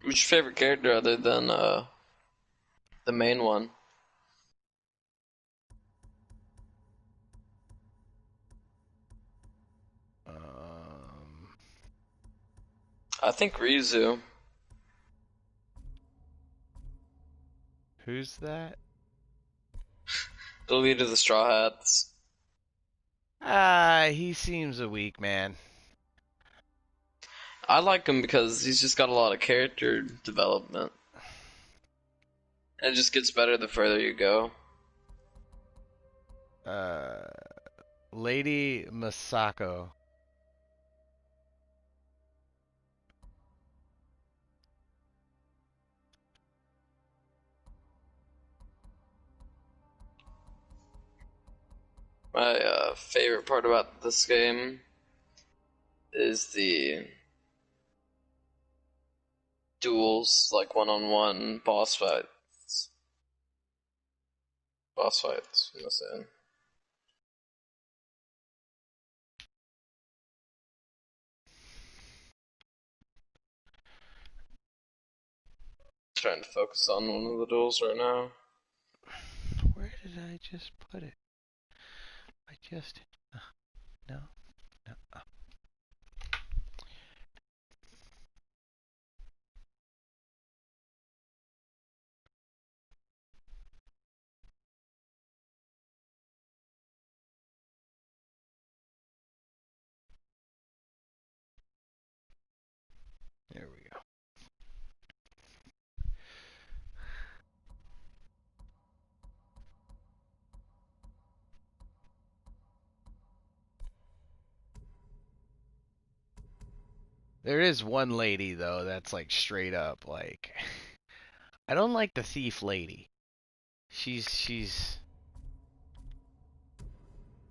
Who's your favorite character other than the main one? I think Rizu, Who's that? the leader of the Straw Hats. He seems a weak man. I like him because he's just got a lot of character development. And it just gets better the further you go. Uh, Lady Masako. My favorite part about this game is the duels, like one-on-one boss fights. Boss fights, I'm saying. Trying to focus on one of the duels right now. Where did I just put it? I just... no. No. Oh. There we go. There is one lady, though, that's like straight up like... I don't like the thief lady. She's...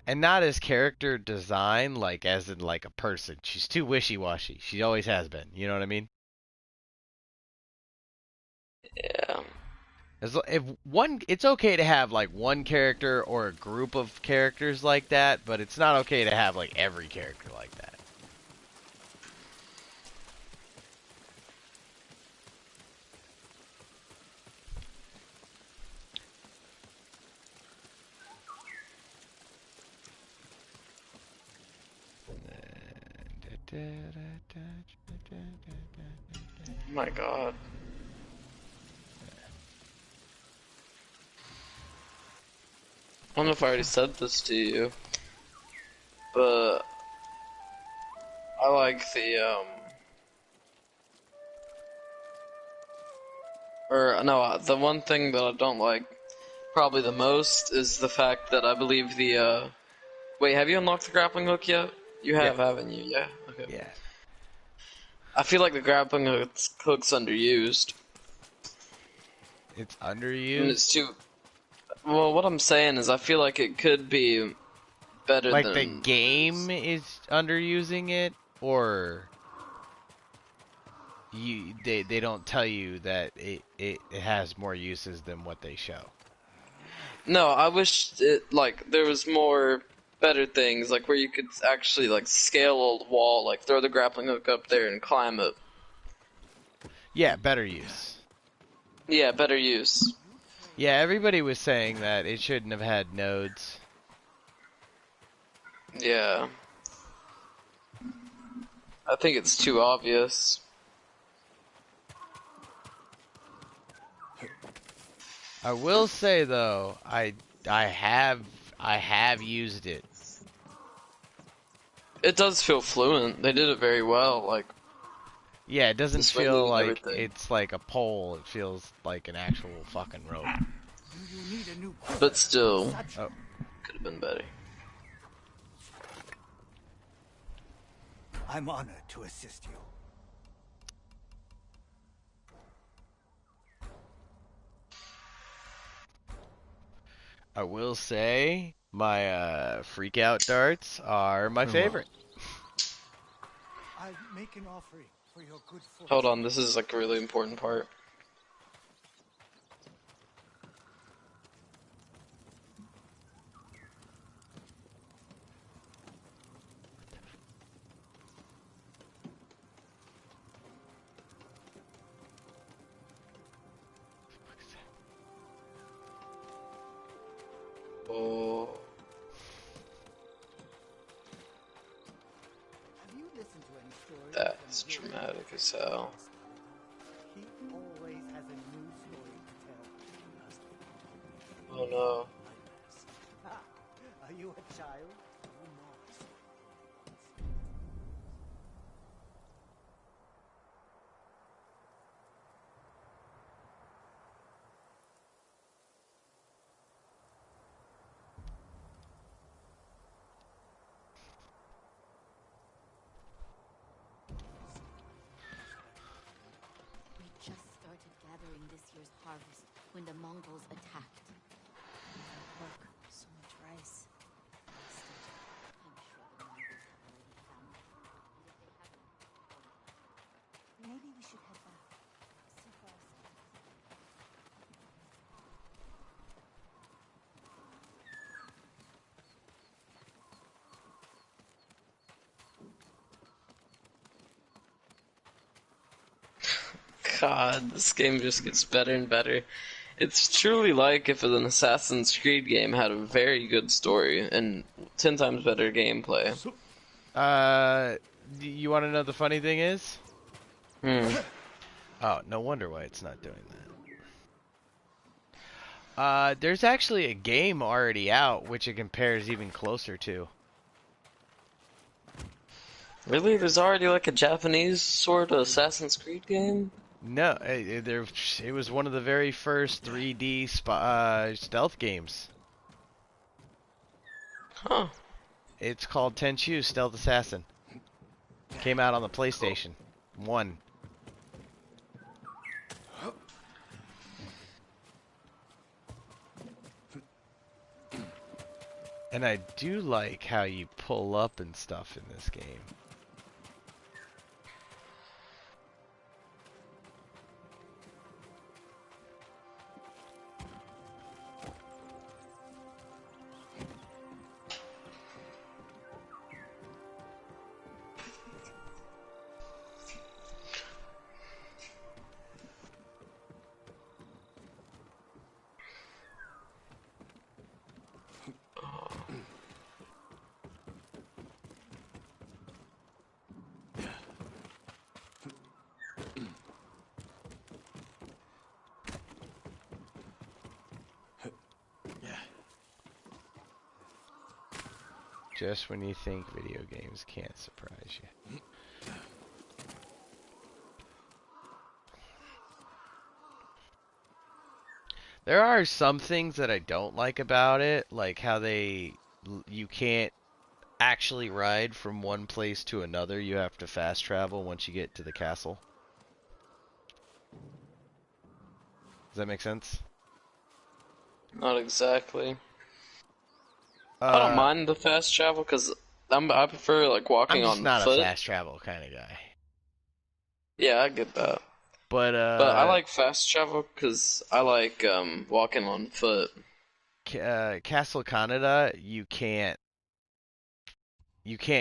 And not as character design, like as in like a person. She's too wishy-washy. She always has been. You know what I mean? Yeah. If one, it's okay to have like one character or a group of characters like that, but it's not okay to have like every character like that. Oh my god. I don't know if I already said this to you, but I like the or no, the one thing that I don't like probably the most is the fact that I believe the wait, have you unlocked the grappling hook yet? You Yeah, have, haven't you? Yeah. Okay. yeah. I feel like the grappling hook's underused. It's And underused. it's too. Well, what I'm saying is, I feel like it could be better Like the than what it game is. is underusing it, or they don't tell you that it has more uses than what they show. No, I wish it like there was more better things, like where you could actually like scale a wall, like throw the grappling hook up there and climb it. Yeah, better use. Yeah, better use. Yeah, everybody was saying that it shouldn't have had nodes. Yeah, I think it's too obvious. I will say though, I have I have used it. It does feel fluent. They did it very well, like Yeah, it the doesn't feel swinging and like everything. it's like a pole. It feels like an actual fucking rope. Do you need a new But quiver? still, Such Oh, could have been better. I'm honored to assist you. I will say my freak out darts are my favorite. I'll make an offering for your good Hold fortune. on, this is like a really important part. It's dramatic as hell. He always has a new story to tell. Oh no. Ah, are you a child? We just started gathering this year's harvest when the Mongols attacked. Look, so much rice. Wasted. I'm sure the Mongols have already found it. And if they haven't, maybe we should head back. See for ourselves. God, this game just gets better and better. It's truly like if an Assassin's Creed game had a very good story and 10 times better gameplay. You want to know the funny thing is? Hmm. Oh, no wonder why it's not doing that. There's actually a game already out which it compares even closer to. Really? There's already like a Japanese sort of Assassin's Creed game? No, it was one of the very first 3D stealth games. Huh. It's called Tenchu Stealth Assassin. Came out on the PlayStation 1. And I do like how you pull up and stuff in this game. Just when you think video games can't surprise you. There are some things that I don't like about it, like how you can't actually ride from one place to another. You have to fast travel once you get to the castle. Does that make sense? Not exactly. I don't Uh, mind the fast travel because I prefer like I'm walking just on not a foot. fast travel kind of guy. Yeah, I get that. But But I like fast travel because I like walking on foot. Castle Canada, you can't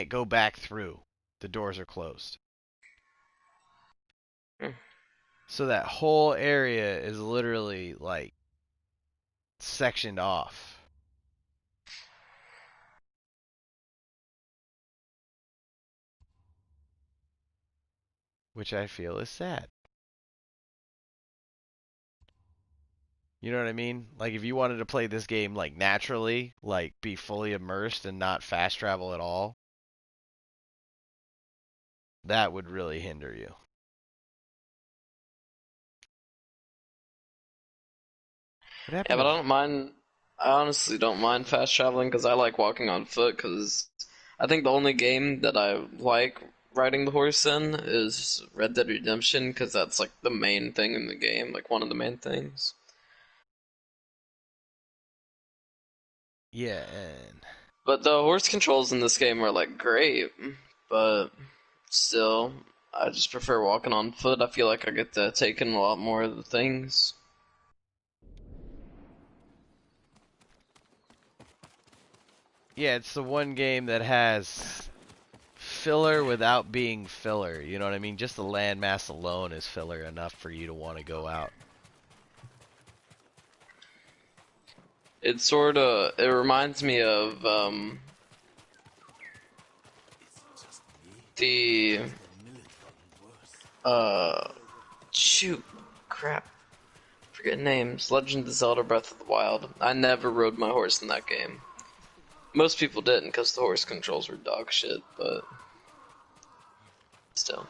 go back through. The doors are closed. Hmm. So that whole area is literally like sectioned off. Which I feel is sad. You know what I mean? Like if you wanted to play this game like naturally, like be fully immersed and not fast travel at all, that would really hinder you. What Yeah, happened but to I don't mind. I honestly don't mind fast traveling because I like walking on foot. Because I think the only game that I like riding the horse in is Red Dead Redemption because that's like the main thing in the game, like one of the main things. Yeah, and But the horse controls in this game are like great, but still, I just prefer walking on foot. I feel like I get to take in a lot more of the things. yeah, it's the one game that has filler without being filler. You know what I mean? Just the landmass alone is filler enough for you to want to go out. It reminds me of the Uh, shoot, crap, forget names. Legend of Zelda: Breath of the Wild. I never rode my horse in that game. Most people didn't because the horse controls were dog shit, but still.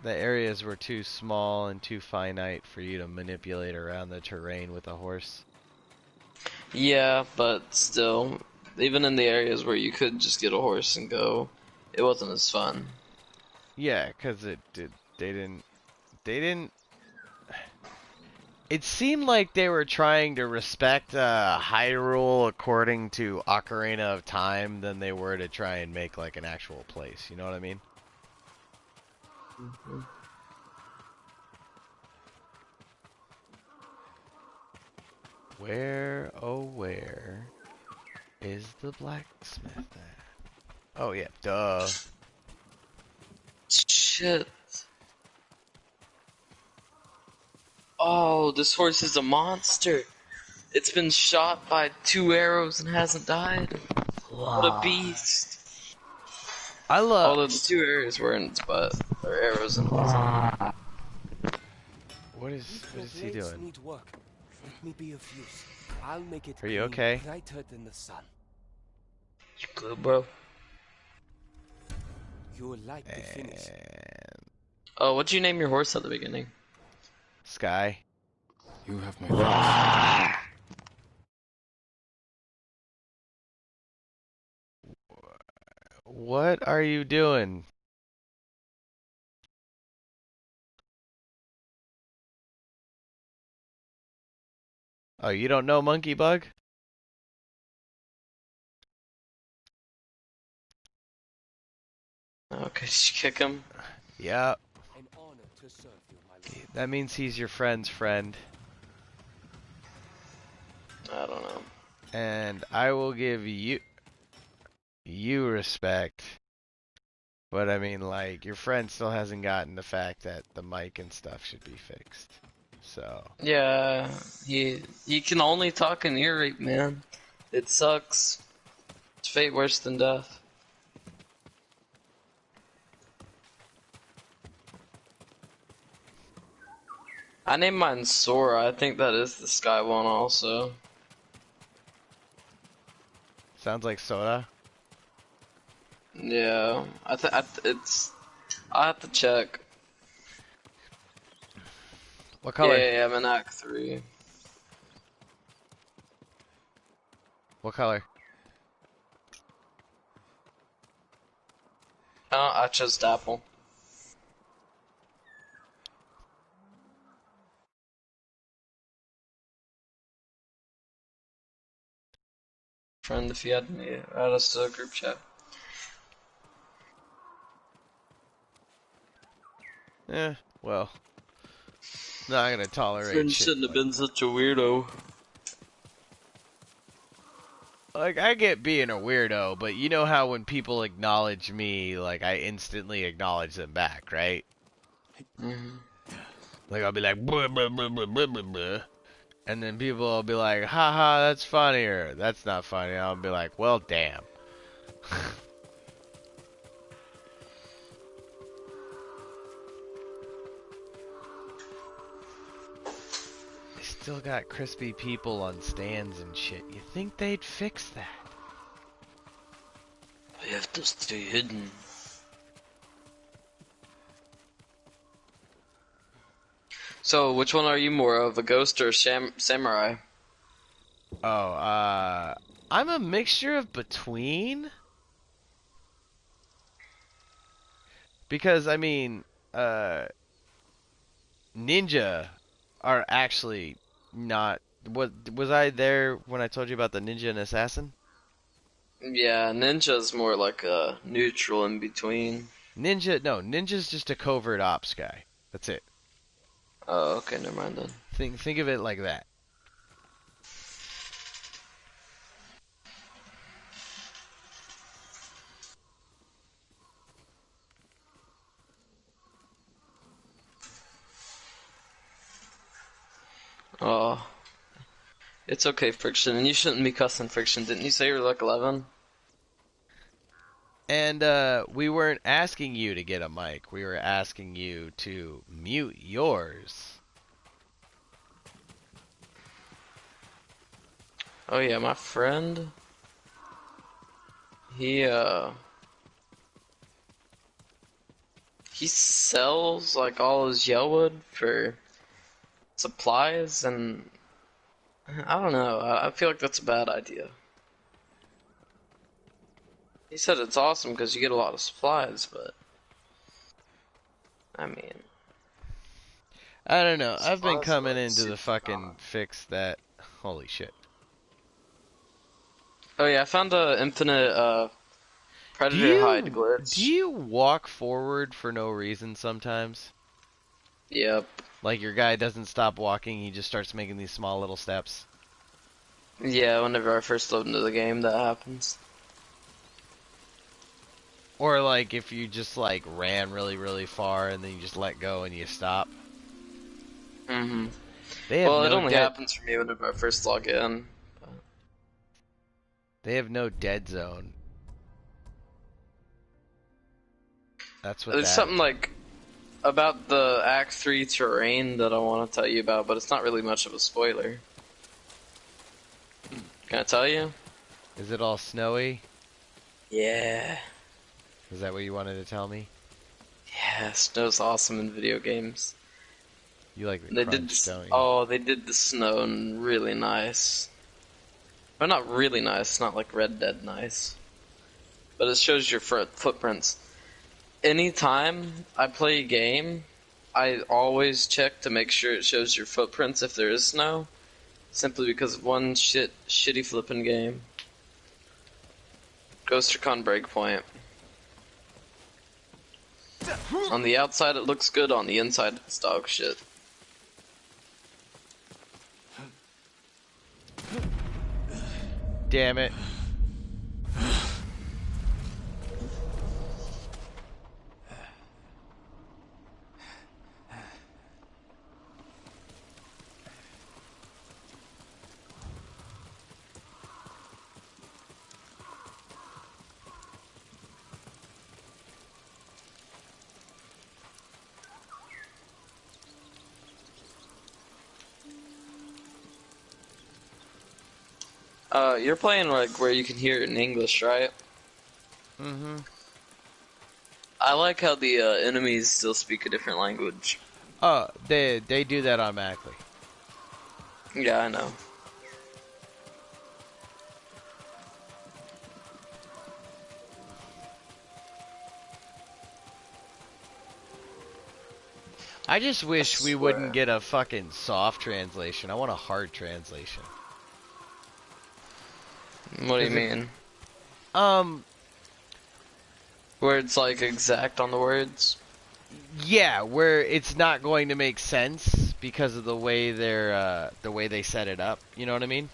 The areas were too small and too finite for you to manipulate around the terrain with a horse. Yeah, but still, even in the areas where you could just get a horse and go, it wasn't as fun. Yeah, because it did. They didn't. It seemed like they were trying to respect Hyrule according to Ocarina of Time than they were to try and make like an actual place. You know what I mean? Mhm. Where, oh where is the blacksmith at? Oh yeah, duh. Shit. Oh, this horse is a monster. It's been shot by 2 arrows and hasn't died. What a beast. I love. Although the 2 arrows were in its butt. Or arrows in its butt. What is he blades doing? need work. Let me be of use. I'll make it Are you gleam okay? brighter than the sun. You good, bro? You'll like the finish. And Oh, what'd you name your horse at the beginning? Sky. You have my thanks. What are you doing? Oh, you don't know Monkey Bug? Okay, did you kick him? Yeah, An honor to serve you, my lord. that means he's your friend's friend. I don't know. And I will give you respect. But I mean, like, your friend still hasn't gotten the fact that the mic and stuff should be fixed. So, Yeah, he can only talk in ear rape, man. It sucks. It's fate worse than death. I named mine Sora. I think that is the Sky one also. sounds like soda. Yeah, it's. I have to check. What Yeah, color? yeah, yeah, I'm in Act 3. What color? Oh, I chose Dapple. Friend, if you had me, add us to a group chat. Well, not gonna tolerate Friend shit shouldn't have like been that. such a weirdo. Like, I get being a weirdo, but you know how when people acknowledge me, like, I instantly acknowledge them back, right? Hmm. Like, I'll be like, "Buh, buh, buh, buh, buh, buh, buh," and then people will be like, haha, that's funnier. That's not funny. I'll be like, well, damn. They still got crispy people on stands and shit. You think they'd fix that? I have to stay hidden. So, which one are you more of, a ghost or a samurai? Oh, I'm a mixture of between. Because, I mean, uh, ninja are actually not. What was I there when I told you about the ninja and assassin? Yeah, ninja's more like a neutral in between. Ninja's just a covert ops guy. That's it. Oh, okay, never mind then. Think of it like that. Oh, it's okay, Friction, and you shouldn't be cussing Friction. Didn't you say you're like 11? And we weren't asking you to get a mic. We were asking you to mute yours. Oh yeah, my friend. He he sells like all his Yellwood for supplies, and I don't know. I feel like that's a bad idea. He said it's awesome because you get a lot of supplies, but I mean, I don't know. I've been supplies are coming like into the super fucking common. fix that. Holy shit. Oh yeah, I found a infinite Do predator hide you do glitch. you walk forward for no reason sometimes? Yep. Like your guy doesn't stop walking, he just starts making these small little steps. Yeah, whenever I first load into the game, that happens. Or like if you just like ran really really far and then you just let go and you stop. Mm-hmm. They have Well, it no only dead happens for me whenever I first log in. they have no dead zone. That's what There's that something like about the Act 3 terrain that I want to tell you about, but it's not really much of a spoiler. Can I tell you? is. It all snowy? Yeah. Is that what you wanted to tell me? Yeah, snow's awesome in video games. You like the They did crunch, this, don't you? oh, they did the snow really nice. Well, not really nice, it's not like Red Dead nice. But it shows your footprints. Anytime I play a game, I always check to make sure it shows your footprints if there is snow. Simply because of one shitty flipping game. Ghost Recon Breakpoint. On the outside it looks good, on the inside it's dog shit. Damn it. You're playing like where you can hear it in English, right? Mm-hmm. I like how the enemies still speak a different language. Oh, they do that automatically. Yeah, I know. I just I wish we wouldn't swear. get a fucking soft translation. I want a hard translation. What do you Cause if mean? um Where it's like exact on the words? yeah, where it's not going to make sense because of the way they set it up. You know what I mean?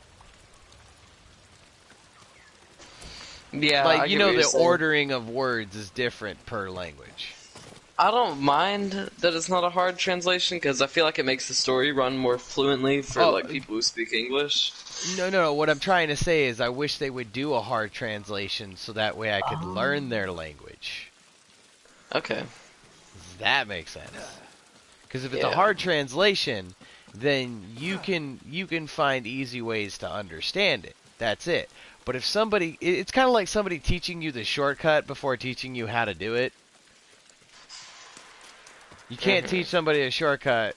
Yeah, Like I you get what know you're the saying. ordering of words is different per language. I don't mind that it's not a hard translation because I feel like it makes the story run more fluently for Oh, like people who speak English. no. What I'm trying to say is I wish they would do a hard translation so that way I could Oh. learn their language. Okay. Does that make sense? Because if it's a Yeah. hard translation, then you can find easy ways to understand it. That's it. But if somebody, it's kind of like somebody teaching you the shortcut before teaching you how to do it. You can't teach Mhm. somebody a shortcut.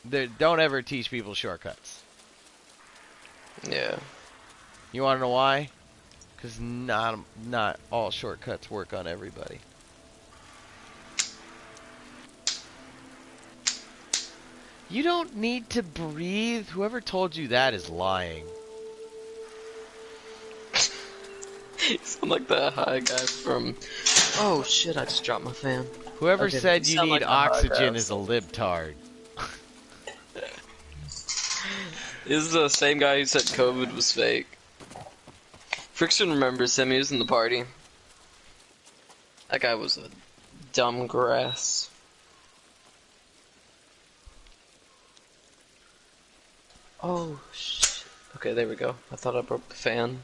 Don't ever teach people shortcuts. Yeah. You want to know why? Because not all shortcuts work on everybody. You don't need to breathe. Whoever told you that is lying. You sound like that high guy from. Oh shit! I just dropped my fan. Whoever Okay, you said you sound need like the high guy. oxygen is a libtard. This is the same guy who said COVID was fake. Friction remembers him. He was in the party. That guy was a dumb grass. Oh shit. Okay, there we go. I thought I broke the fan.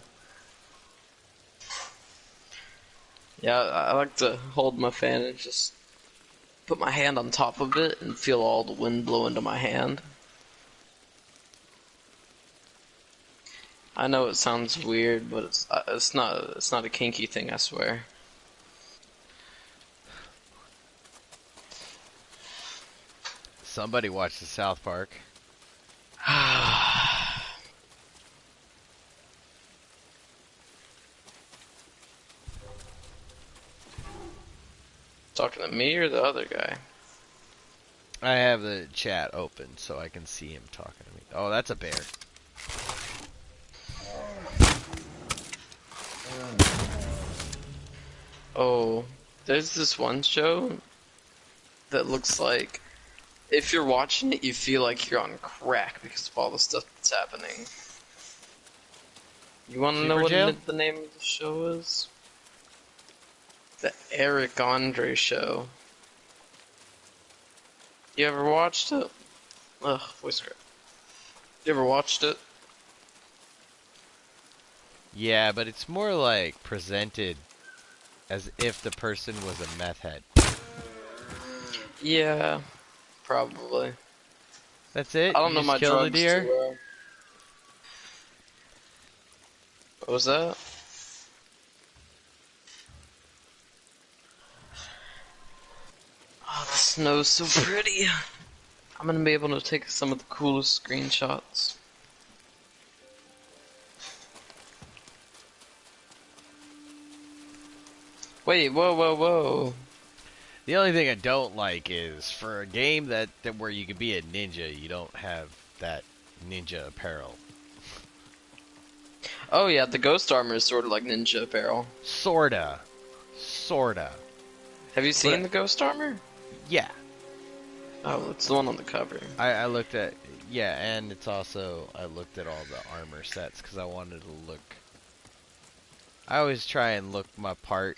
Yeah, I like to hold my fan and just put my hand on top of it and feel all the wind blow into my hand. I know it sounds weird, but it's not a kinky thing, I swear. Somebody watched the South Park. Talking to me or the other guy? I have the chat open so I can see him talking to me. Oh, that's a bear. Oh, there's this one show that looks like if you're watching it, you feel like you're on crack because of all the stuff that's happening. You want to know Super what Jail? the name of the show is? The Eric Andre Show. You ever watched it? Ugh, voice crack. You ever watched it? Yeah, but it's more like presented as if the person was a meth head. Yeah, probably. That's it? I don't You know just my killed a drugs too deer? well. What was that? Oh, the snow's so pretty. I'm gonna be able to take some of the coolest screenshots. Wait, whoa, whoa, whoa. The only thing I don't like is for a game that where you could be a ninja, you don't have that ninja apparel. Oh yeah, the ghost armor is sort of like ninja apparel. Sorta. Sorta. Have you seen But the ghost armor? yeah, Oh, it's the one on the cover. I looked at, yeah, and it's also, I looked at all the armor sets because I wanted to look. I always try and look my part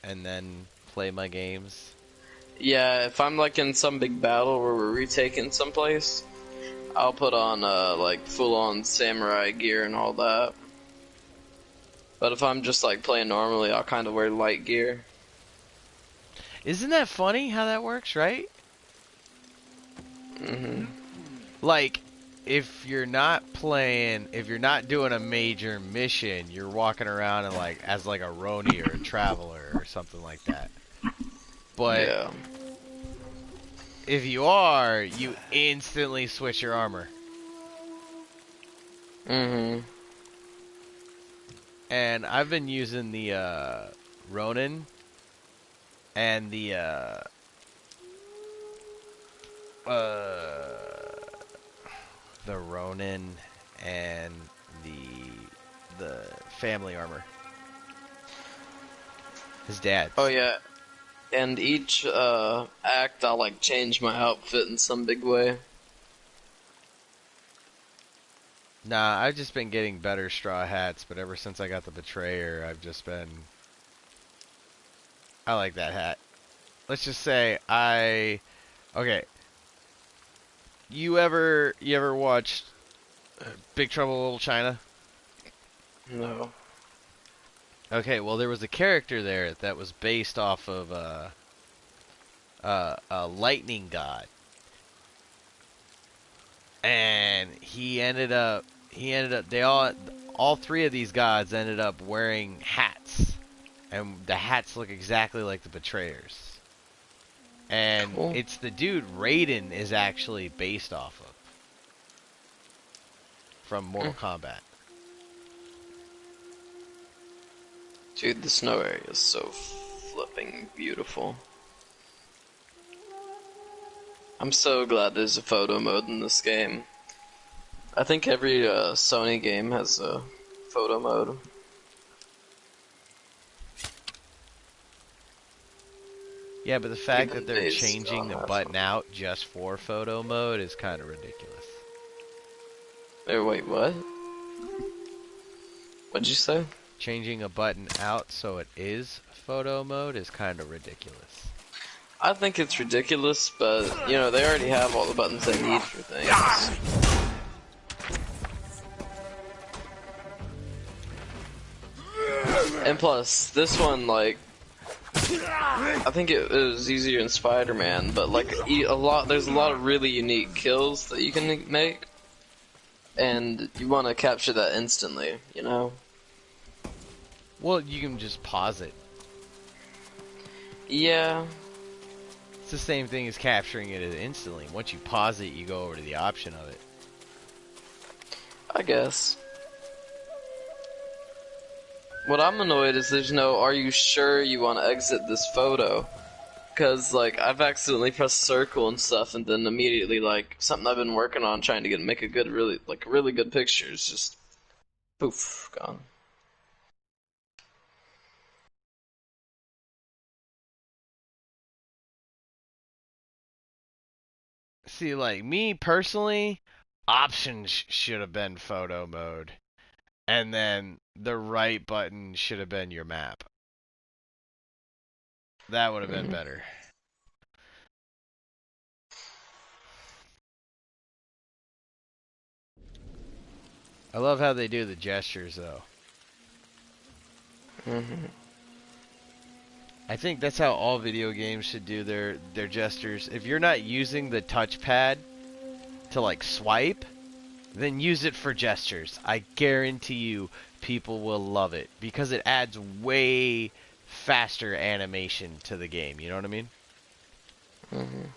and then play my games. Yeah, if I'm like in some big battle where we're retaking someplace, I'll put on like full on samurai gear and all that. But if I'm just like playing normally, I'll kind of wear light gear. Isn't that funny how that works, right? Mhm. Like, if you're not playing, if you're not doing a major mission, you're walking around and like as like a Roni or a traveler or something like that. But Yeah. if you are, you instantly switch your armor. Mhm. And I've been using the Ronin and uh, the Ronin and the family armor. His dad's. Oh yeah. And each act, I'll like change my outfit in some big way. Nah, I've just been getting better straw hats, but ever since I got the Betrayer, I like that hat. Let's just say okay. You ever watched Big Trouble in Little China? No. Okay, well there was a character there that was based off of a lightning god, and they all three of these gods ended up wearing hats, and the hats look exactly like the Betrayers. And Cool. it's the dude Raiden is actually based off of from Mortal Kombat. Dude, the snow area is so flipping beautiful. I'm so glad there's a photo mode in this game. I think every Sony game has a photo mode. Yeah, but the fact that Even they're Days changing Gone the has button one. out just for photo mode is kind of ridiculous. Wait, what? What'd you say? Changing a button out so it is photo mode is kind of ridiculous. I think it's ridiculous, but you know, they already have all the buttons they need for things. And plus, this one, like, I think it was easier in Spider-Man, but like there's a lot of really unique kills that you can make, and you want to capture that instantly, you know? Well, you can just pause it. Yeah, It's the same thing as capturing it instantly. Once you pause it, you go over to the option of it. I guess. What I'm annoyed is there's no, are you sure you want to exit this photo? Because, like, I've accidentally pressed circle and stuff, and then immediately, like, something I've been working on trying to make a good, really good picture is just, poof, gone. See, like, me personally, options should have been photo mode. And then the right button should have been your map. That would have been Mhm. better. I love how they do the gestures, though. Mhm. I think that's how all video games should do their gestures. If you're not using the touchpad to like swipe, then use it for gestures. I guarantee you people will love it because it adds way faster animation to the game. You know what I mean? Mhm.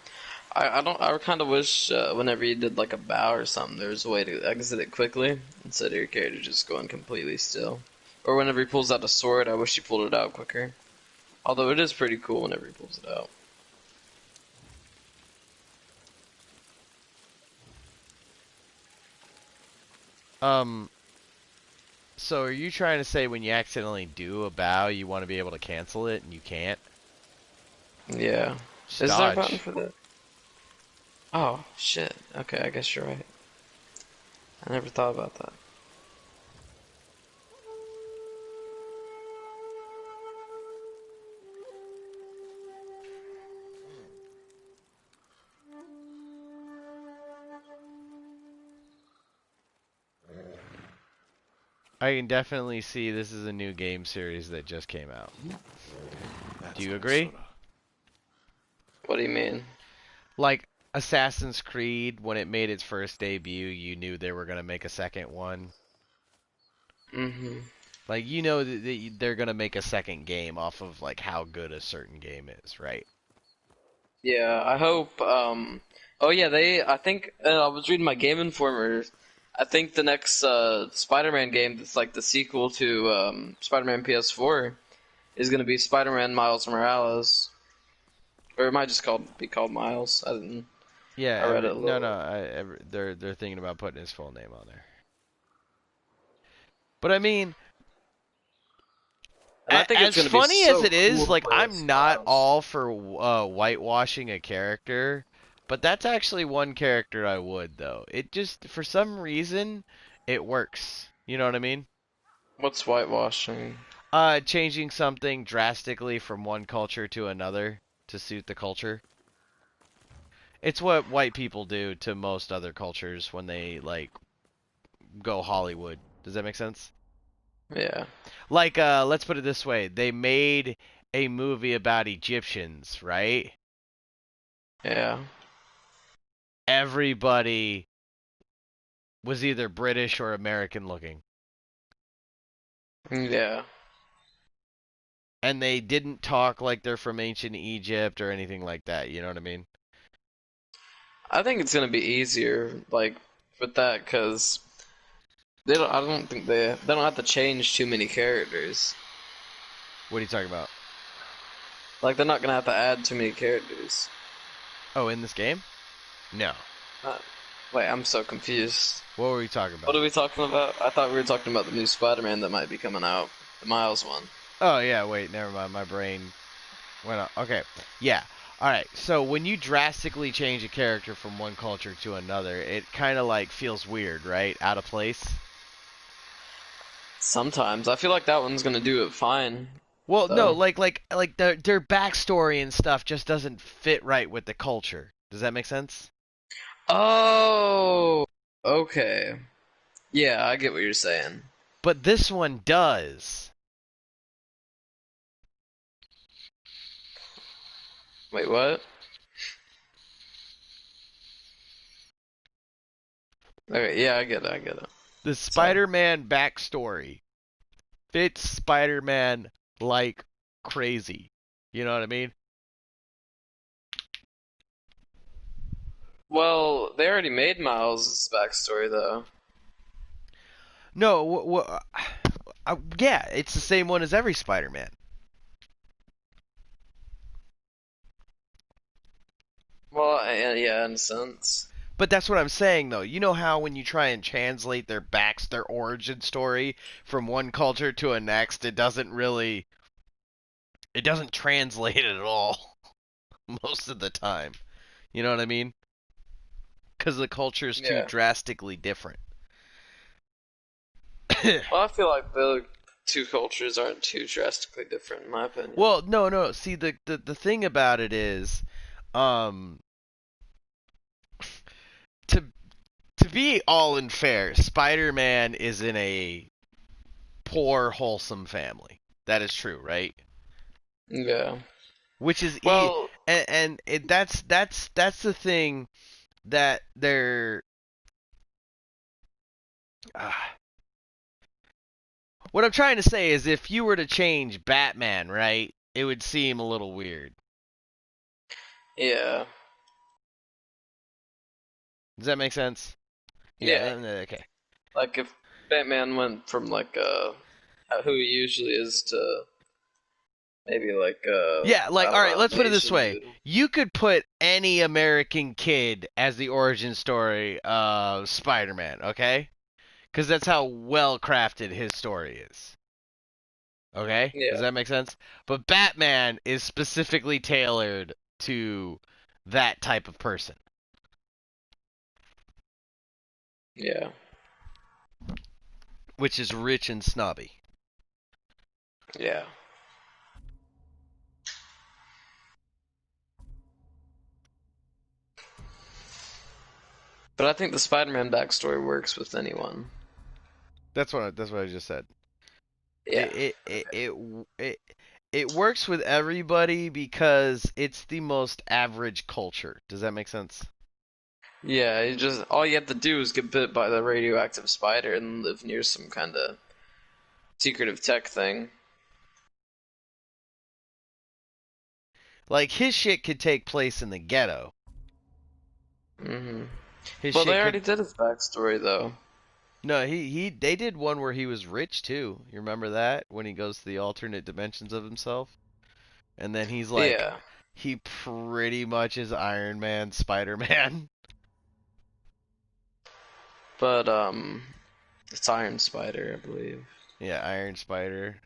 I don't. I kind of wish whenever you did like a bow or something, there was a way to exit it quickly instead of your character just going completely still. Or whenever he pulls out a sword, I wish he pulled it out quicker. Although it is pretty cool whenever he pulls it out. Um so are you trying to say when you accidentally do a bow, you want to be able to cancel it and you can't? Yeah. Just Is there a button dodge. for that? Oh shit. Okay, I guess you're right. I never thought about that. I can definitely see this is a new game series that just came out. Do That's you my agree? soda. What do you mean? Like Assassin's Creed, when it made its first debut, you knew they were going to make a second one. Mm-hmm. Like, you know that they're going to make a second game off of, like, how good a certain game is, right? Yeah, I hope. Oh yeah, I think I was reading my Game Informer. I think the next Spider-Man game, that's like the sequel to Spider-Man PS4, is gonna be Spider-Man Miles Morales, or it might just be called Miles. I didn't. Yeah, I read it a no, little. no, they're thinking about putting his full name on there. But I mean, And I think it's as gonna be funny as so it cool is, to like play I'm as not Miles. all for whitewashing a character, but that's actually one character I would though. It just for some reason it works. You know what I mean? What's whitewashing? Changing something drastically from one culture to another to suit the culture. It's what white people do to most other cultures when they like go Hollywood. Does that make sense? Yeah, Like let's put it this way. They made a movie about Egyptians, right? yeah, Everybody was either British or American looking. yeah. And they didn't talk like they're from ancient Egypt or anything like that, you know what I mean? I think it's gonna be easier, like with that, because they don't. I don't think they don't have to change too many characters. What are you talking about? Like they're not gonna have to add too many characters. Oh, in this game? No. Uh, Wait, I'm so confused. What were we talking What about? are we talking about? I thought we were talking about the new Spider-Man that might be coming out, the Miles one. Oh, yeah, wait, never mind. My brain went up. Okay. Yeah. All right. So when you drastically change a character from one culture to another, it kind of like feels weird, right? Out of place. Sometimes I feel like that one's gonna do it fine, Well, no, though. like their backstory and stuff just doesn't fit right with the culture. Does that make sense? Oh, okay. Yeah, I get what you're saying. But this one does. Wait, what? Okay, yeah, I get it, I get it. The Sorry. Spider-Man backstory fits Spider-Man like crazy. You know what I mean? Well, they already made Miles' backstory, though. No, yeah, it's the same one as every Spider-Man. Well, yeah, in a sense. But that's what I'm saying, though. You know how when you try and translate their origin story from one culture to a next, it doesn't translate at all most of the time. You know what I mean? Because the culture is too Yeah. drastically different. Well, I feel like the two cultures aren't too drastically different, in my opinion. Well, no, no. See, the thing about it is, um, to to be all and fair, Spider-Man is in a poor, wholesome family. That is true, right? Yeah. Which is Well, that's the thing that they're. Uh, what I'm trying to say is, if you were to change Batman, right, it would seem a little weird. yeah. Does that make sense? Yeah. Yeah. Okay. Like if Batman went from like who he usually is to maybe like Yeah, like, I don't all right, know, let's an put it this Asian way. dude. You could put any American kid as the origin story of Spider-Man, okay? Because that's how well crafted his story is. Okay? Does Yeah. that make sense? But Batman is specifically tailored to that type of person, Yeah. which is rich and snobby. Yeah. But I think the Spider-Man backstory works with anyone. That's what I just said. Yeah. It works with everybody because it's the most average culture. Does that make sense? Yeah, you just all you have to do is get bit by the radioactive spider and live near some kind of secretive tech thing. Like, his shit could take place in the ghetto. Hmm. His Well, they shit already could. did his backstory though. No, they did one where he was rich too. You remember that when he goes to the alternate dimensions of himself, and then he's like, Yeah, he pretty much is Iron Man, Spider Man. but it's Iron Spider, I believe. Yeah, Iron Spider,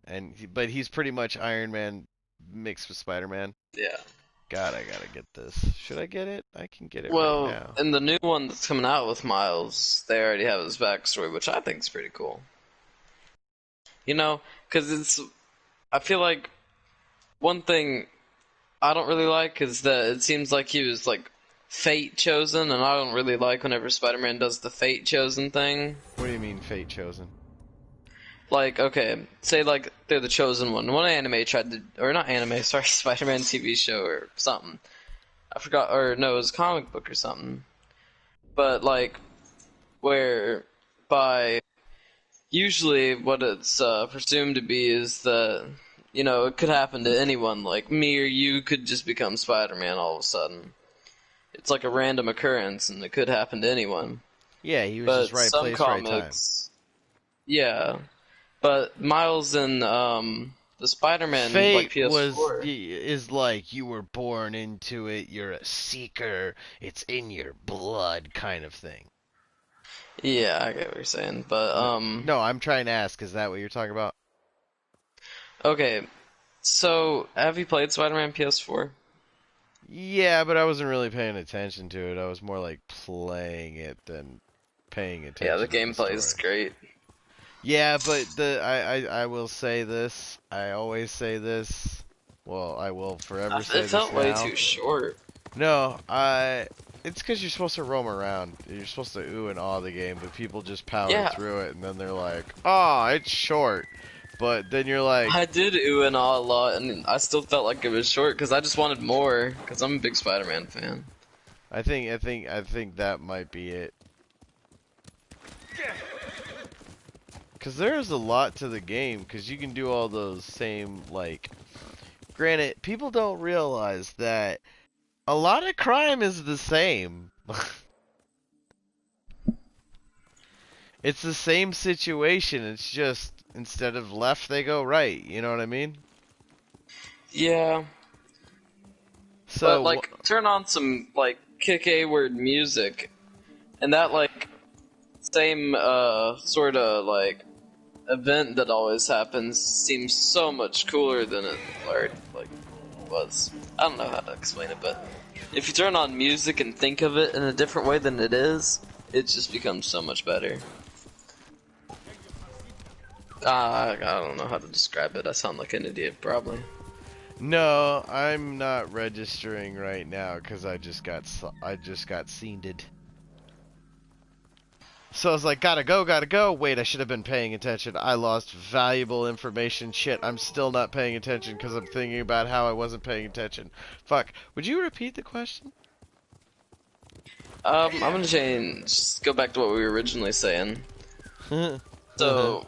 but he's pretty much Iron Man mixed with Spider Man. Yeah. God, I gotta get this. Should I get it? I can get it right Well, now. in the new one that's coming out with Miles, they already have his backstory, which I think is pretty cool. You know, because I feel like one thing I don't really like is that it seems like he was like fate chosen, and I don't really like whenever Spider-Man does the fate chosen thing. What do you mean, fate chosen? Like, okay, say like they're the chosen one. One anime tried to, or not anime, sorry, Spider-Man TV show or something. I forgot, or no, it was a comic book or something. But like, where by usually what it's presumed to be is that it could happen to anyone. Like me or you could just become Spider-Man all of a sudden. It's like a random occurrence, and it could happen to anyone. Yeah, he was just But right some place, right time. comics, yeah. But Miles in the Spider-Man like Fate was PS4, is like, you were born into it. You're a seeker. It's in your blood, kind of thing. yeah, I get what you're saying. But No, I'm trying to ask. Is that what you're talking about? okay. So have you played Spider-Man PS4? Yeah, but I wasn't really paying attention to it. I was more like playing it than paying Yeah, the attention to the gameplay is story. great. Yeah, but I will say this. I always say this. Well, I will forever say It this felt way now. too short. No, it's because you're supposed to roam around. You're supposed to ooh and awe the game, but people just power Yeah, through it, and then they're like, "Oh, it's short." But then you're like, I did ooh and ah a lot, and I still felt like it was short because I just wanted more. Because I'm a big Spider-Man fan. I think that might be it. Because there's a lot to the game. Because you can do all those same, like, granted, people don't realize that a lot of crime is the same. It's the same situation. It's just instead of left, they go right. You know what I mean? Yeah, but So, like turn on some like kick A word music, and that like same sort of like event that always happens seems so much cooler than it already like was. I don't know how to explain it, but if you turn on music and think of it in a different way than it is, it just becomes so much better. I don't know how to describe it. I sound like an idiot, probably. no, I'm not registering right now because I just got scented. So I was like, gotta go, gotta go. Wait, I should have been paying attention. I lost valuable information. Shit, I'm still not paying attention because I'm thinking about how I wasn't paying attention. Fuck. Would you repeat the question? I'm gonna change. Just go back to what we were originally saying. So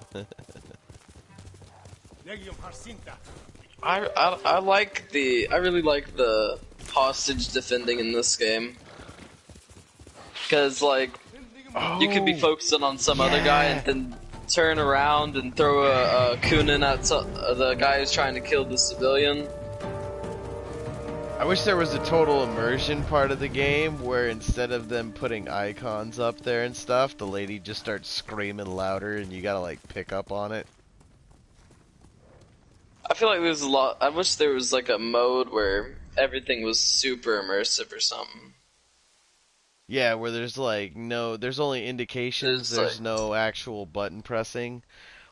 I like I really like the hostage defending in this game because like you could be Oh, focusing on some other guy yeah. and then turn around and throw a kunin at the guy who's trying to kill the civilian. I wish there was a total immersion part of the game where instead of them putting icons up there and stuff, the lady just starts screaming louder and you gotta like pick up on it. I feel like there's a lot. I wish there was like a mode where everything was super immersive or something. Yeah, where there's like there's only indications, There's like there's no actual button pressing.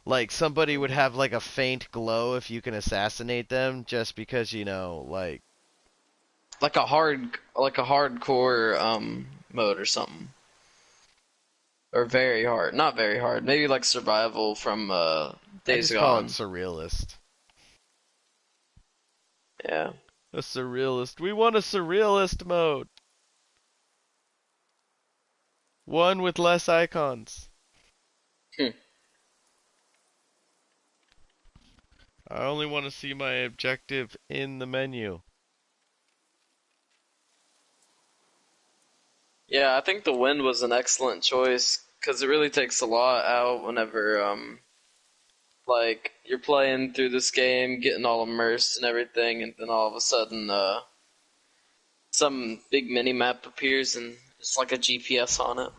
Like somebody would have like a faint glow if you can assassinate them just because, like like a hardcore mode or something. Or very hard. Not very hard. Maybe like survival from I Days just call it Gone. surrealist. Yeah. A surrealist. We want a surrealist mode. One with less icons. Hmm. I only want to see my objective in the menu. Yeah, I think the wind was an excellent choice because it really takes a lot out whenever like you're playing through this game, getting all immersed and everything, and then all of a sudden some big mini map appears and it's like a GPS on it.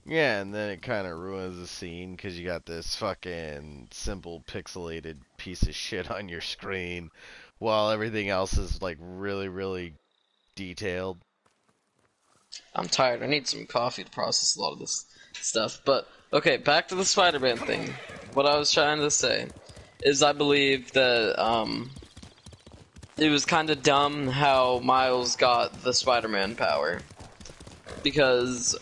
Yeah, and then it kind of ruins the scene because you got this fucking simple pixelated piece of shit on your screen while everything else is like really, really detailed. I'm tired. I need some coffee to process a lot of this stuff. But okay, back to the Spider-Man thing. What I was trying to say is I believe that it was kind of dumb how Miles got the Spider-Man power because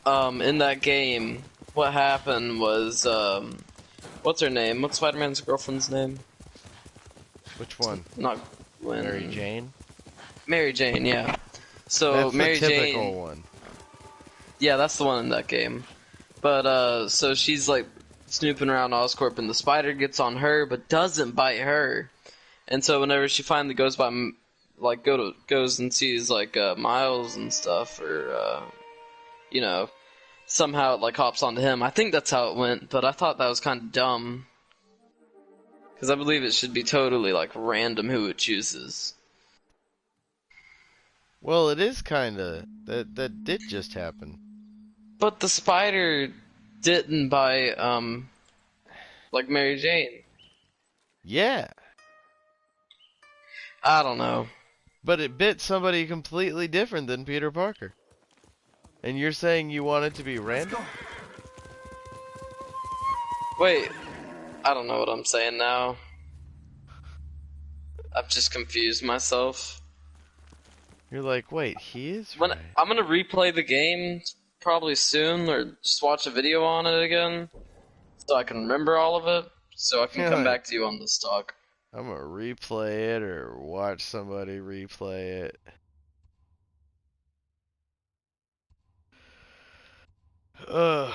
in that game, what happened was what's her name? What's Spider-Man's girlfriend's name? Which one? Not Gwen. Mary Jane? Mary Jane, yeah. So That's the Mary typical Jane, one. yeah, that's the one in that game. But so she's like snooping around Oscorp, and the spider gets on her, but doesn't bite her. And so whenever she finally goes by, like goes and sees like Miles and stuff, or you know, somehow it like hops onto him. I think that's how it went, but I thought that was kind of dumb because I believe it should be totally like random who it chooses. Well, it is kind of that did just happen. But the spider didn't bite like Mary Jane. Yeah, I don't know. but it bit somebody completely different than Peter Parker. And you're saying you want it to be random? Wait, I don't know what I'm saying now. I've just confused myself. You're like, wait, he is When right. I'm gonna replay the game probably soon, or just watch a video on it again. so I can remember all of it, so I can come Like, back to you on this talk. I'm gonna replay it or watch somebody replay it. Ugh.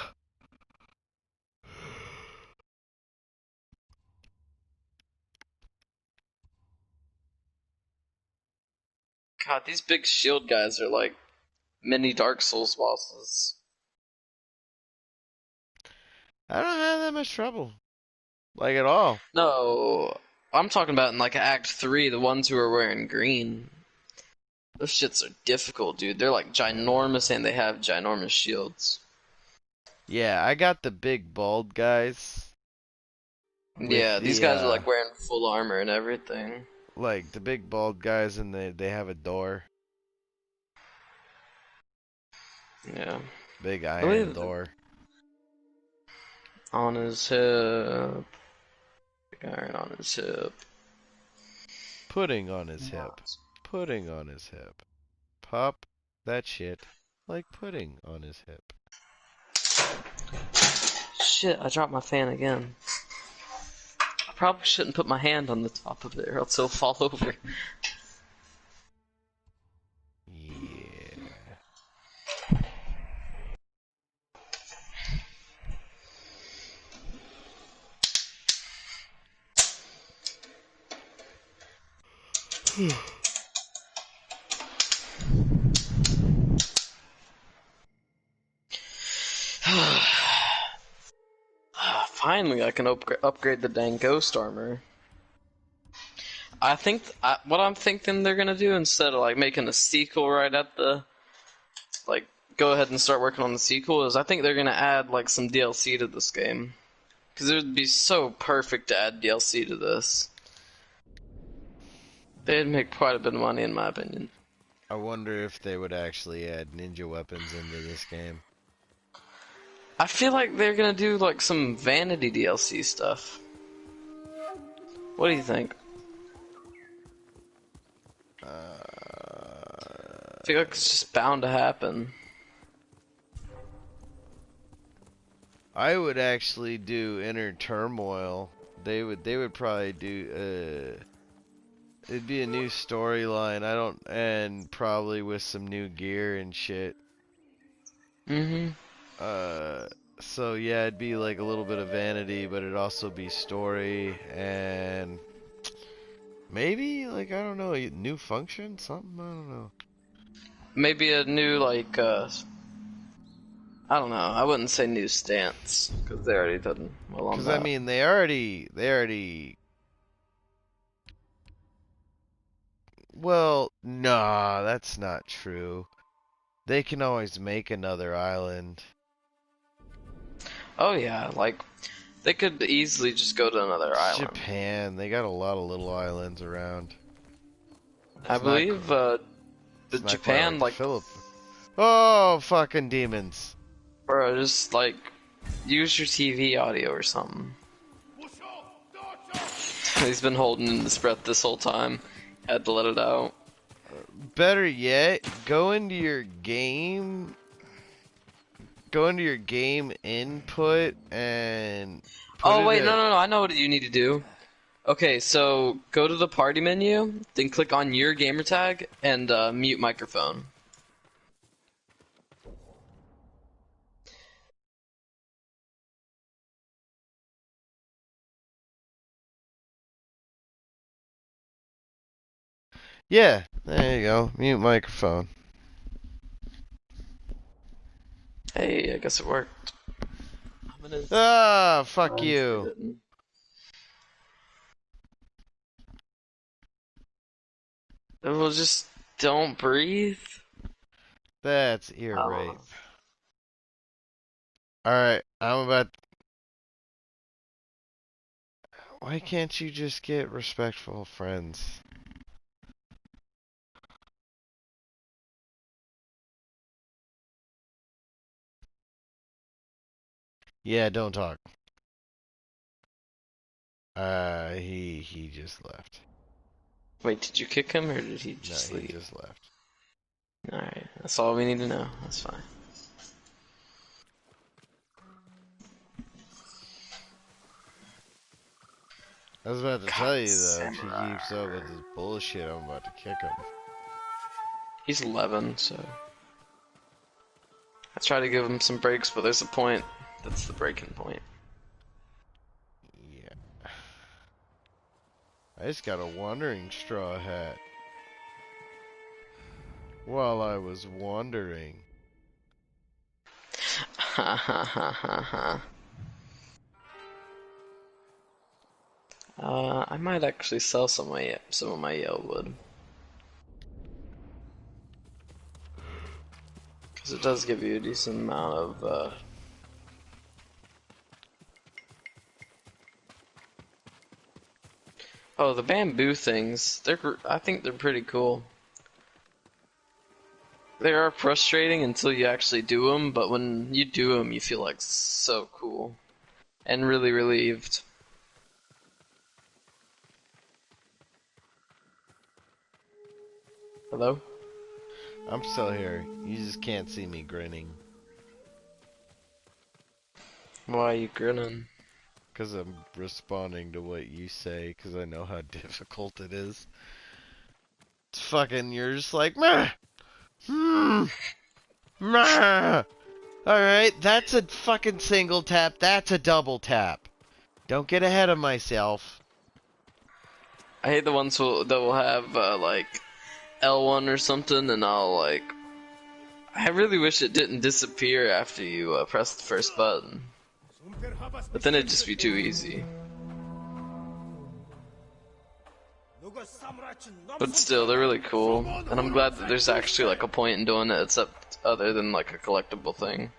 God, these big shield guys are like mini Dark Souls bosses. I don't have that much trouble. Like at all. No, I'm talking about in like Act 3, the ones who are wearing green. Those shits are difficult, dude. They're like ginormous and they have ginormous shields. Yeah, I got the big bald guys with Yeah, these the guys are like wearing full armor and everything. like the big bald guys and they have a door. Yeah. Big I iron believe door. on his hip. Big iron on his hip. Pudding on his hip. Pudding on his hip. Pop that shit like pudding on his hip. Shit, I dropped my fan again. I probably shouldn't put my hand on the top of it or else it'll fall over. Yeah. Finally, I can upgrade the dang ghost armor. I think what I'm thinking they're gonna do instead of like making a sequel right at the like go ahead and start working on the sequel is I think they're gonna add like some DLC to this game because it would be so perfect to add DLC to this. They'd make quite a bit of money in my opinion. I wonder if they would actually add ninja weapons into this game. I feel like they're gonna do like some vanity DLC stuff. What do you think? I feel like it's just bound to happen. I would actually do Inner Turmoil. They would probably do it'd be a new storyline. I don't and probably with some new gear and shit. Mm-hmm. Uh so yeah, it'd be like a little bit of vanity, but it'd also be story and maybe like I don't know, a new function, something, I don't know. Maybe a new like I don't know. I wouldn't say new stance because they already done well on 'Cause I that. mean, they already well, nah, that's not true. They can always make another island. Oh yeah, like they could easily just go to another It's island. Japan. They got a lot of little islands around. I It's not believe the it's not quite like Japan the like Philippines. Oh, fucking demons. bro, just like use your TV audio or something. He's been holding in his breath this whole time. Had to let it out. Better yet, go into your game input and put Oh it wait, no, at no, no! I know what you need to do. Okay, so go to the party menu, then click on your gamertag and mute microphone. yeah, there you go. Mute microphone. Hey, I guess it worked. I'm gonna. Ah, fuck Honestly you. didn't. Well, just don't breathe. That's ear Oh. rape. Alright, why can't you just get respectful friends? Yeah, don't talk. He just left. Wait, did you kick him or did he No, just he leave? just left. Alright, that's all we need to know. That's fine. I was about to God, tell you though, if he Samurai. keeps up with his bullshit, I'm about to kick him. He's 11, so I try to give him some breaks, but there's a point. That's the breaking point. Yeah. I just got a wandering straw hat. While I was wandering. Ha ha ha ha ha. I might actually sell some of my yellow wood. Because it does give you a decent amount of, Oh, the bamboo things, I think they're pretty cool. They are frustrating until you actually do them, but when you do them, you feel like so cool. And really relieved. Hello? I'm still here. You just can't see me grinning. Why are you grinning? Because I'm responding to what you say, because I know how difficult it is. It's fucking, you're just like, meh! Hmm! Meh! Alright, that's a fucking single tap, that's a double tap. Don't get ahead of myself. I hate the ones that will have, like, L1 or something, and I'll, like... I really wish it didn't disappear after you press the first button. But then it'd just be too easy. But still, they're really cool, and I'm glad that there's actually like a point in doing it, except other than like a collectible thing.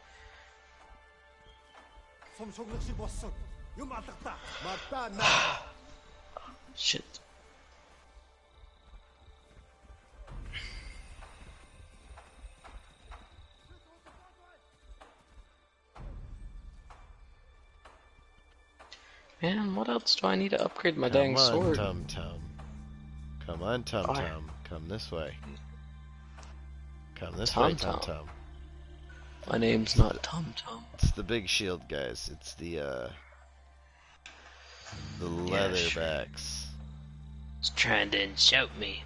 Shit. Man, what else do I need to upgrade my Come dang on, sword? Tum Tum. Come on, Tum Fire. Tum. Come this way. Come this way, Tom Tum Tom. Tum. My name's not Tom Tom. It's the big shield, guys. It's the Yeah, sure. leatherbacks. He's trying to insult me.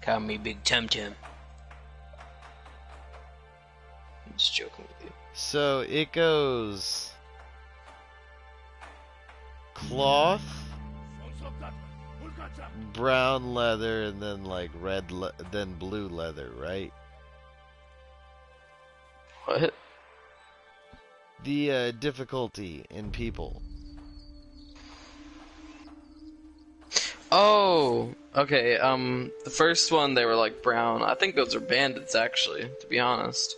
Call me Big Tum Tum. I'm just joking with you. So it goes cloth, brown leather, and then like then blue leather, right? What? The difficulty in people. Oh, okay, the first one they were like brown. I think those are bandits actually, to be honest.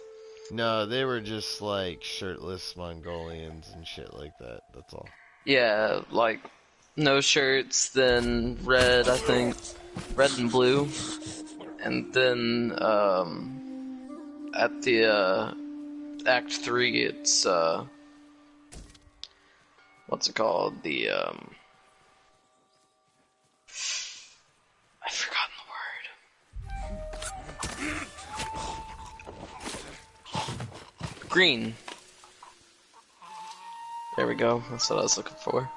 No, they were just like shirtless Mongolians and shit like that. That's all. Yeah, like no shirts, then red, I think. Red and blue. And then at the Act 3 it's what's it called? The I've forgotten the word. Green. There we go. That's what I was looking for.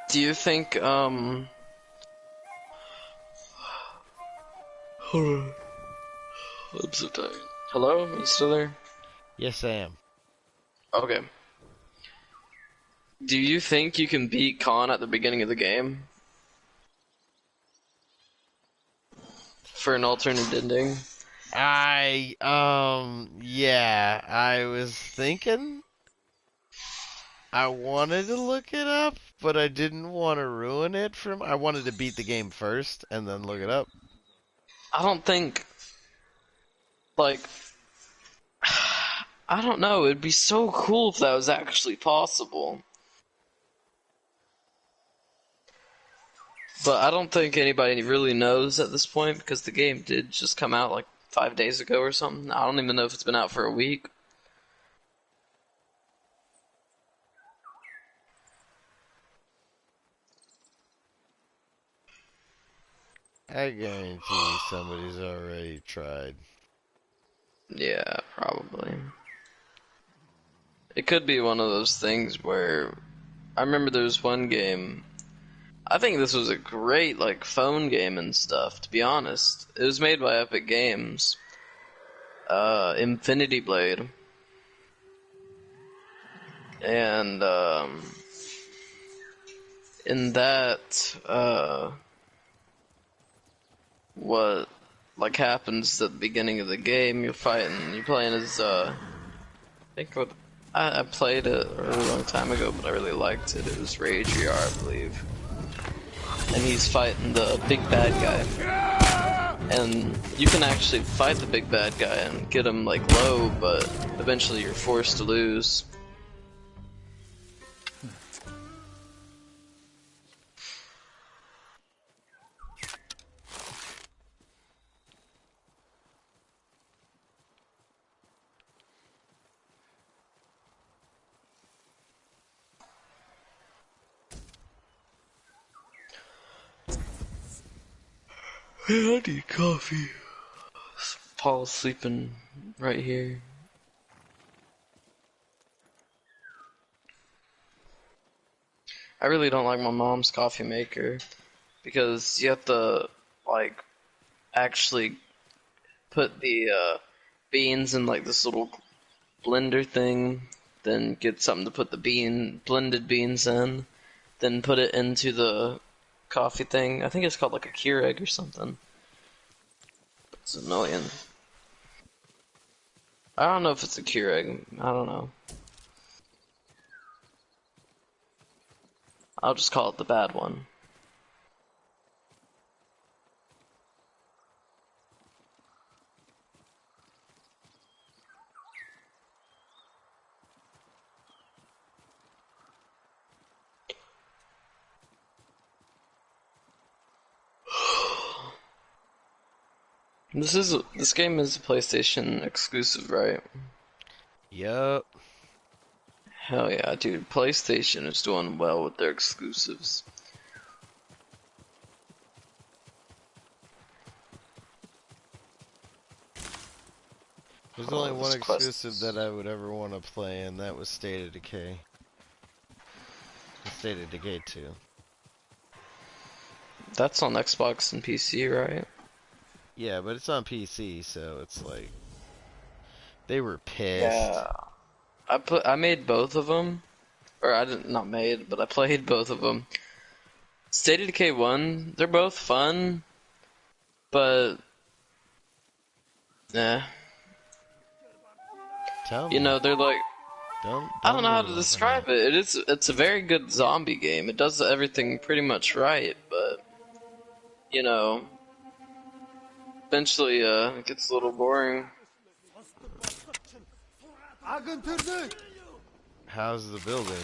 Do you think hold on. I'm so tired. Hello? Are you still there? Yes, I am. Okay. Do you think you can beat Khan at the beginning of the game? For an alternate ending? Yeah, I was thinking I wanted to look it up, but I didn't want to ruin it I wanted to beat the game first and then look it up. I don't think, like, I don't know, it'd be so cool if that was actually possible. But I don't think anybody really knows at this point because the game did just come out like 5 days ago or something. I don't even know if it's been out for a week. I guarantee somebody's already tried. Yeah. Probably. It could be one of those things where I remember there was one game. I think this was a great like phone game and stuff. To be honest, it was made by Epic Games. Infinity Blade, and in that, what like happens at the beginning of the game? You're playing as I think I played it a really long time ago, but I really liked it. It was Rager, I believe. And he's fighting the big bad guy. And you can actually fight the big bad guy and get him like low, but eventually you're forced to lose. I need coffee. Paul's sleeping right here. I really don't like my mom's coffee maker because you have to like actually put the beans in like this little blender thing, then get something to put the blended beans in, then put it into the coffee thing. I think it's called like a Keurig or something. It's annoying. I don't know if it's a Keurig. I don't know. I'll just call it the bad one. This game is a PlayStation exclusive, right? Yup. Hell yeah, dude. PlayStation is doing well with their exclusives. There's Oh, only one this exclusive quest. that I would ever want to play, and that was State of Decay. State of Decay 2. That's on Xbox and PC, right? Yeah, but it's on PC, so it's like they were pissed. Yeah. I made both of them, or I didn't not made, but I played both of them. State of Decay 1, they're both fun, but yeah, Tell you me. know, they're like I don't Don't know how move to on from that. describe it. It's a very good zombie game. It does everything pretty much right, but you know, eventually it gets a little boring. How's the building?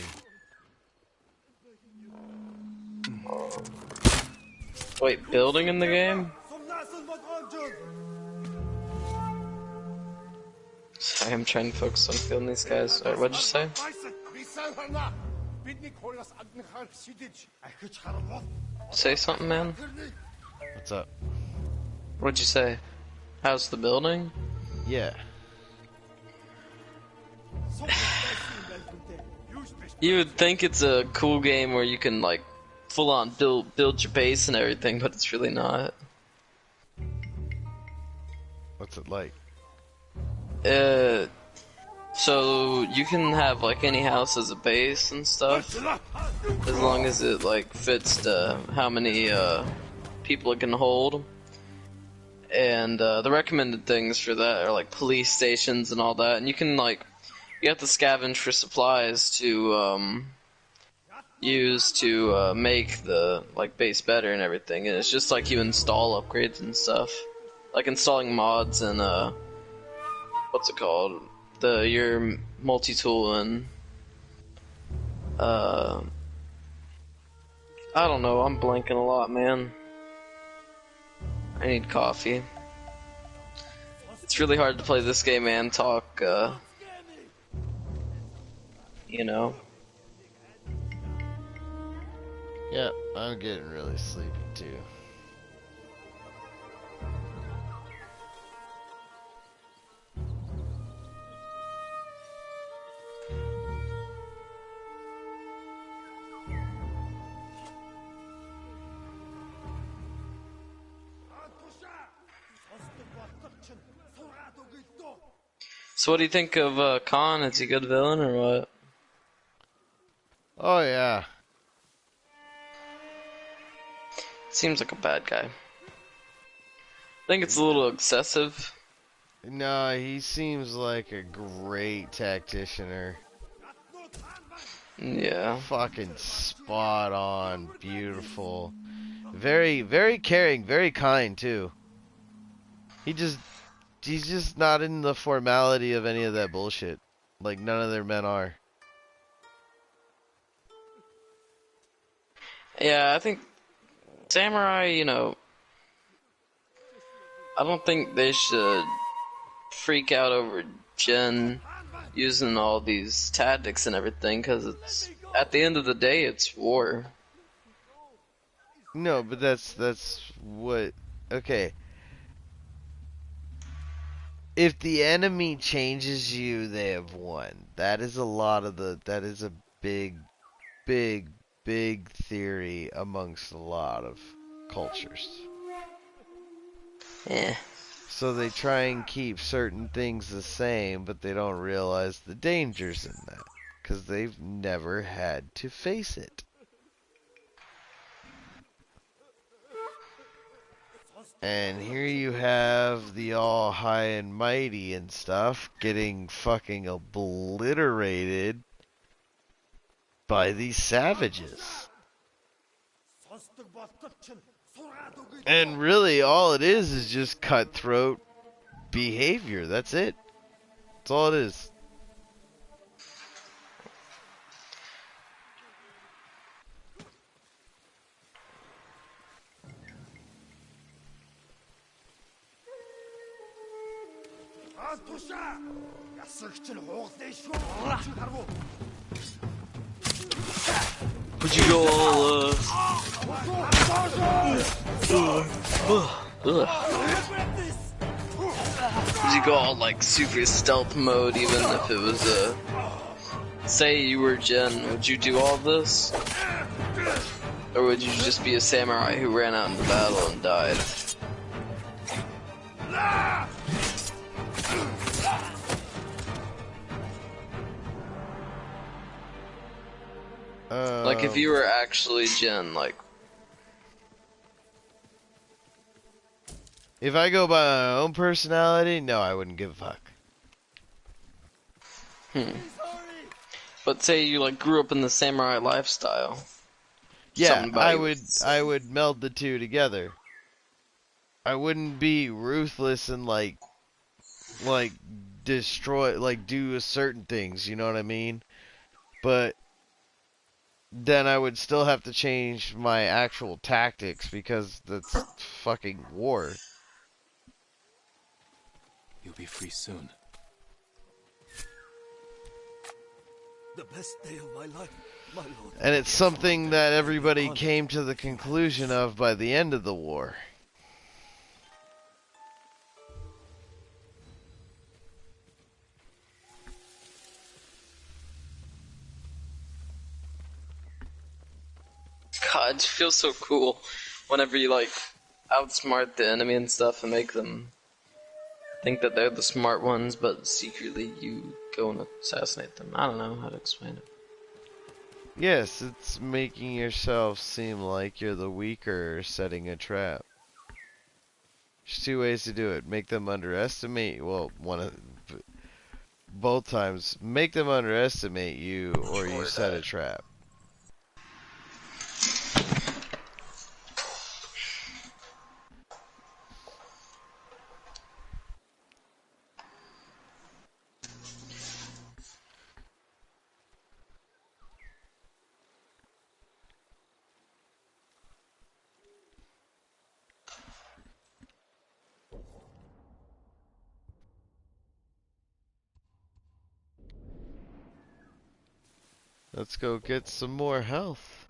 Wait, building in the game? Sorry, I'm trying to focus on killing these guys. Alright, what'd you say? Say something, man. What's up? What'd you say? How's the building? Yeah. You would think it's a cool game where you can like full on build your base and everything, but it's really not. What's it like? Uh, so you can have like any house as a base and stuff, as long as it like fits to how many people it can hold. And the recommended things for that are like police stations and all that. And you have to scavenge for supplies to use to make the like base better and everything. And it's just like you install upgrades and stuff, like installing mods and what's it called? Your multi-tool and uh, I don't know. I'm blanking a lot, man. I need coffee. It's really hard to play this game and talk. You know. Yep, I'm getting really sleepy too. So what do you think of Khan? Is he a good villain or what? Oh yeah. Seems like a bad guy. I think it's a little excessive. No, he seems like a great tacticianer. Yeah. Fucking spot on, beautiful. Very, very caring, very kind too. He just he's just not in the formality of any of that bullshit. Like none of their men are. Yeah, I think samurai, I don't think they should freak out over Jin using all these tactics and everything, because it's at the end of the day, it's war. No, but that's what okay. If the enemy changes you, they have won. That is a lot of that is a big, big, big theory amongst a lot of cultures. Yeah. So they try and keep certain things the same, but they don't realize the dangers in that. Because they've never had to face it. And here you have the all high and mighty and stuff getting fucking obliterated by these savages. And really, all it is just cutthroat behavior. That's it. That's all it is. Would you go all, would you go all, like, super stealth mode, even if it was, say you were Jin, would you do all this? Or would you just be a samurai who ran out into battle and died? Like, if you were actually Jin, like... If I go by my own personality, no, I wouldn't give a fuck. But say you, like, grew up in the samurai lifestyle. Yeah, Something about you I would meld the two together. I wouldn't be ruthless and like destroy, like do certain things, you know what I mean? But then I would still have to change my actual tactics because that's fucking war. You'll be free soon. The best day of my life, my lord. And it's something that everybody came to the conclusion of by the end of the war. God, it feels so cool whenever you, like, outsmart the enemy and stuff and make them think that they're the smart ones, but secretly you go and assassinate them. I don't know how to explain it. Yes, it's making yourself seem like you're the weaker, setting a trap. There's two ways to do it. Make them underestimate, well, both times. Make them underestimate you, or you set a trap. Let's go get some more health.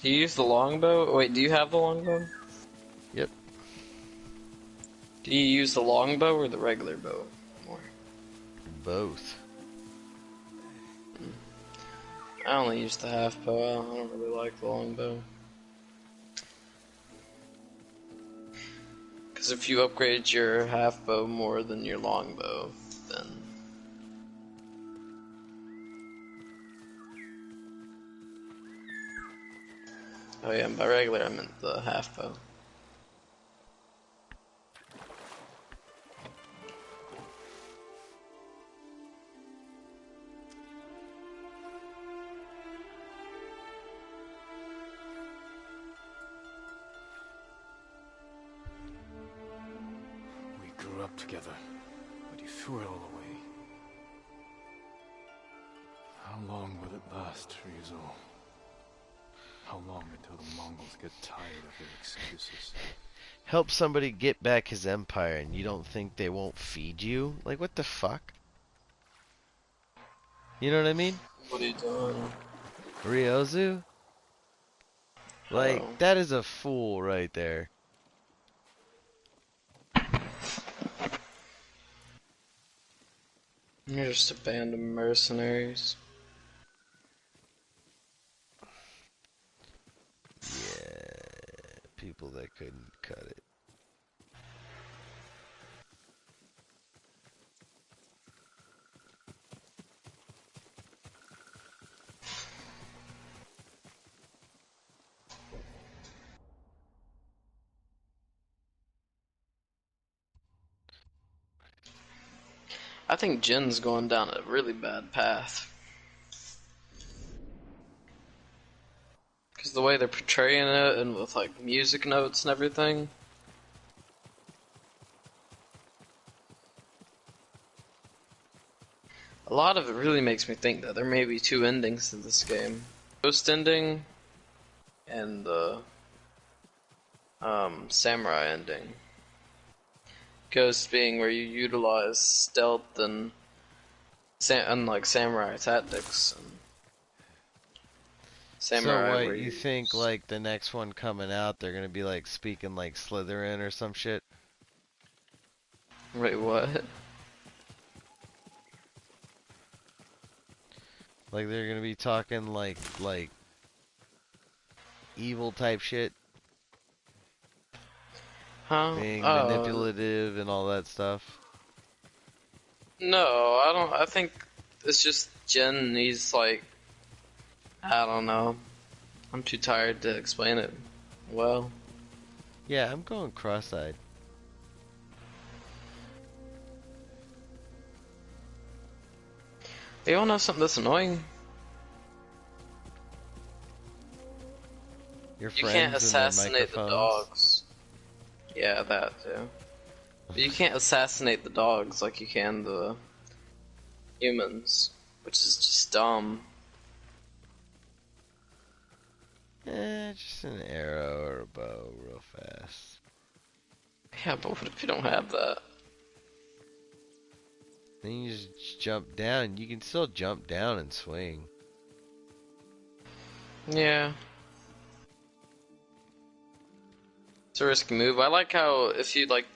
Do you use the longbow? Wait, do you have the longbow? Yep. Do you use the longbow or the regular bow more? Both. I only use the half bow. I don't really like the longbow. Because if you upgrade your half bow more than your longbow, then oh yeah, and by regular I meant the half bow. We grew up together, but you threw it all away. How long will it last, Ryuzo? How long until the Mongols get tired of their excuses? Help somebody get back his empire and you don't think they won't feed you? Like, what the fuck? You know what I mean? What are you doing? Ryozu? Like, Oh, that is a fool right there. you're just a band of mercenaries. Yeah, people that couldn't cut it. I think Jin's going down a really bad path. Because the way they're portraying it and with like music notes and everything. A lot of it really makes me think that there may be two endings to this game. Ghost ending and the samurai ending. Ghost being where you utilize stealth and unlike samurai tactics. And So samurai what, where you you think like the next one coming out, they're gonna be like speaking like Slytherin or some shit? wait, what? Like they're gonna be talking like evil type shit, Huh? being Oh, manipulative and all that stuff. no, I don't. I think it's just Jin. He's like, I don't know. I'm too tired to explain it well. Yeah, I'm going cross-eyed. You wanna know something that's annoying? Your You can't friends and their assassinate the microphones. dogs. Yeah, that too. But you can't assassinate the dogs like you can the humans, which is just dumb. Just an arrow or a bow real fast. Yeah, but what if you don't have that? Then you just jump down. You can still jump down and swing. Yeah. It's a risky move. I like how if you like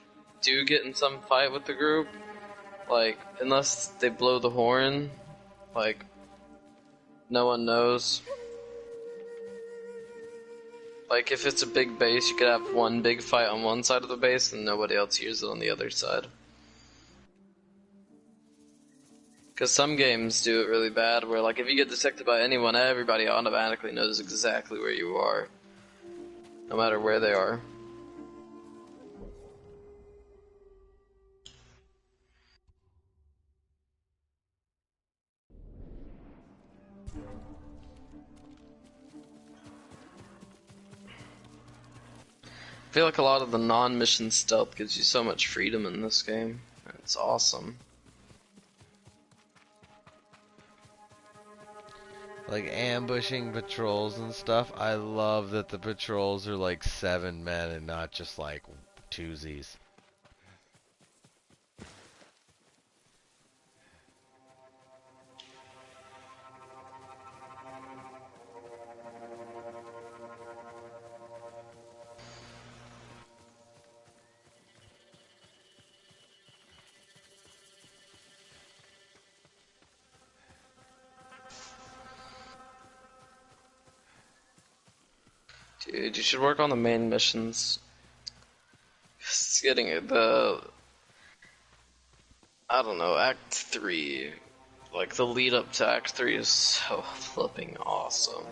do get in some fight with the group, like unless they blow the horn, like no one knows. Like if it's a big base, you could have one big fight on one side of the base and nobody else hears it on the other side. Because some games do it really bad, where like if you get detected by anyone, everybody automatically knows exactly where you are, no matter where they are. I feel like a lot of the non-mission stealth gives you so much freedom in this game. It's awesome. Like ambushing patrols and stuff. I love that the patrols are like 7 men and not just like twosies. Dude, you should work on the main missions. It's getting the I don't know, Act 3. Like the lead up to Act 3 is so flipping awesome.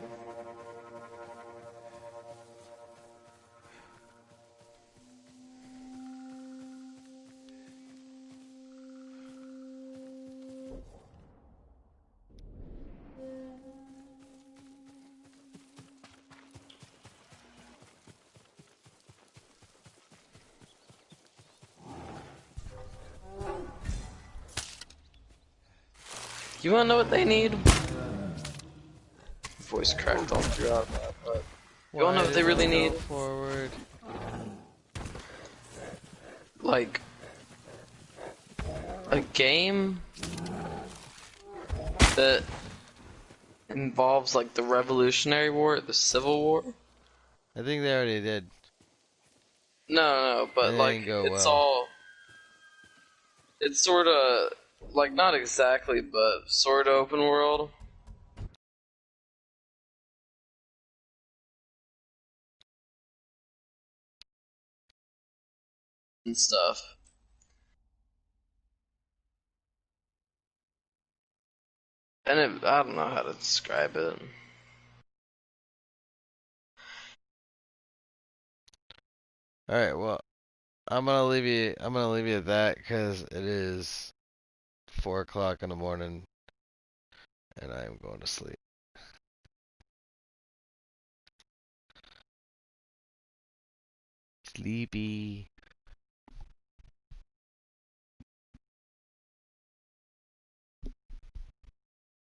You wanna know what they need? Voice cracked all throughout that, but you wanna Why know what they did really it go need? forward? Like a game that involves like the Revolutionary War, the Civil War. I think they already did. No, It but like didn't go it's well. all it's sort of like not exactly, but sort of open world and stuff. And I don't know how to describe it. All right, well, I'm gonna leave you. I'm gonna leave you at that because it is 4 o'clock in the morning, and I'm going to sleep. Sleepy.